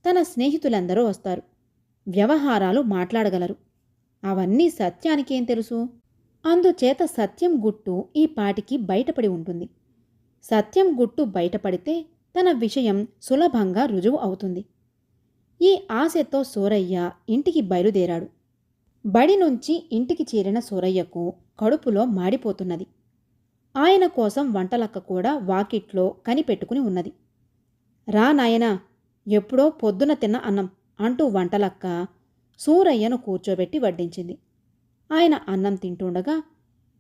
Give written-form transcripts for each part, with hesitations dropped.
తన స్నేహితులందరూ వస్తారు. వ్యవహారాలు మాట్లాడగలరు. అవన్నీ సత్యానికేం తెలుసు? అందుచేత సత్యం గుట్టు ఈ పాటికి బయటపడి ఉంటుంది. సత్యం గుట్టు బయటపడితే తన విషయం సులభంగా రుజువు అవుతుంది. ఈ ఆశతో సూరయ్య ఇంటికి బయలుదేరాడు. బడి నుంచి ఇంటికి చేరిన సూరయ్యకు కడుపులో మాడిపోతున్నది. ఆయన కోసం వంటలక్క కూడా వాకిట్లో కనిపెట్టుకుని ఉన్నది. రా నాయనా, ఎప్పుడో పొద్దున తిన్న అన్నం అంటూ వంటలక్క సూరయ్యను కూర్చోబెట్టి వడ్డించింది. ఆయన అన్నం తింటుండగా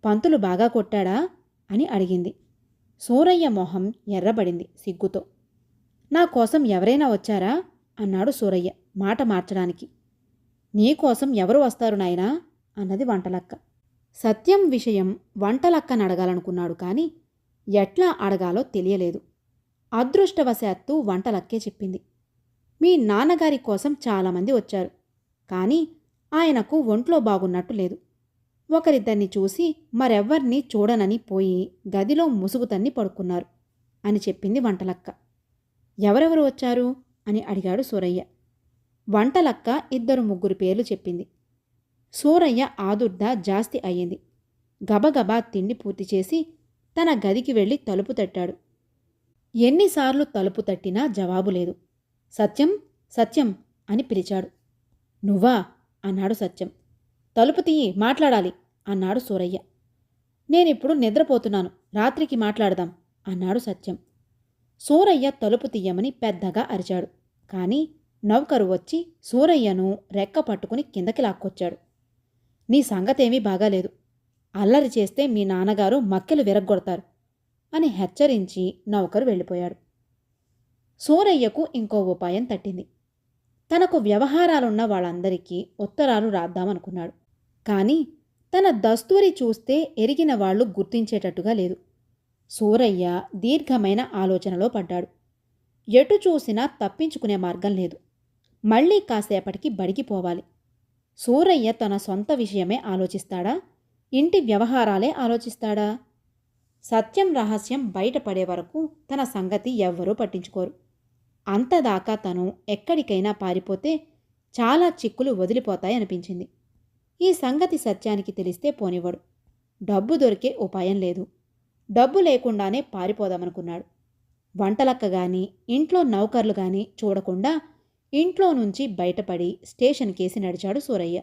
పంతులు బాగా కొట్టాడా అని అడిగింది. సూరయ్య మొహం ఎర్రబడింది సిగ్గుతో. నా కోసం ఎవరైనా వచ్చారా అన్నాడు సూరయ్య మాట మార్చడానికి. నీకోసం ఎవరు వస్తారు నాయనా అన్నది వంటలక్క. సత్యం విషయం వంటలక్కనడగాలనుకున్నాడు కానీ ఎట్లా అడగాలో తెలియలేదు. అదృష్టవశాత్తు వంటలక్కే చెప్పింది. మీ నాన్నగారి కోసం చాలామంది వచ్చారు, కానీ ఆయనకు ఒంట్లో బాగున్నట్టు లేదు. ఒకరిద్దరిని చూసి మరెవ్వర్నీ చూడనని పోయి గదిలో ముసుగుతన్ని పడుకున్నారు అని చెప్పింది వంటలక్క. ఎవరెవరు వచ్చారు అని అడిగాడు సూరయ్య. వంటలక్క 2-3 పేర్లు చెప్పింది. సూరయ్య ఆదుర్ద జాస్తి అయ్యింది. గబగబా తిండి పూర్తి చేసి తన గదికి వెళ్ళి తలుపు తట్టాడు. ఎన్నిసార్లు తలుపు తట్టినా జవాబు లేదు. సత్యం, సత్యం అని పిలిచాడు. నువ్వా అన్నాడు సత్యం. తలుపు తీయి, మాట్లాడాలి అన్నాడు సూరయ్య. నేనిప్పుడు నిద్రపోతున్నాను, రాత్రికి మాట్లాడదాం అన్నాడు సత్యం. సూరయ్య తలుపు తీయమని పెద్దగా అరిచాడు. కానీ నౌకరు వచ్చి సూరయ్యను రెక్క పట్టుకుని కిందకి లాక్కొచ్చాడు. నీ సంగతేమీ బాగాలేదు. అల్లరి చేస్తే మీ నాన్నగారు మక్కెలు విరగ్గొడతారు అని హెచ్చరించి నౌకరు వెళ్ళిపోయాడు. సూరయ్యకు ఇంకో ఉపాయం తట్టింది. తనకు వ్యవహారాలున్న వాళ్ళందరికీ ఉత్తరాలు రాద్దామనుకున్నాడు. కానీ తన దస్తూరి చూస్తే ఎరిగిన వాళ్ళు గుర్తించేటట్టుగా లేదు. సూరయ్య దీర్ఘమైన ఆలోచనలో పడ్డాడు. ఎటు చూసినా తప్పించుకునే మార్గం లేదు. మళ్లీ కాసేపటికి బడికి పోవాలి. సూరయ్య తన సొంత విషయమే ఆలోచిస్తాడా, ఇంటి వ్యవహారాలే ఆలోచిస్తాడా? సత్యం రహస్యం బయటపడే వరకు తన సంగతి ఎవ్వరూ పట్టించుకోరు. అంతదాకా తను ఎక్కడికైనా పారిపోతే చాలా చిక్కులు వదిలిపోతాయనిపించింది. ఈ సంగతి సత్యానికి తెలిస్తే పోనివ్వడు. డబ్బు దొరికే ఉపాయం లేదు. డబ్బు లేకుండానే పారిపోదామనుకున్నాడు. వంటలక్క గాని ఇంట్లో నౌకర్లు గాని చూడకుండా ఇంట్లో నుంచి బయటపడి స్టేషన్ కేసి నడిచాడు సూరయ్య.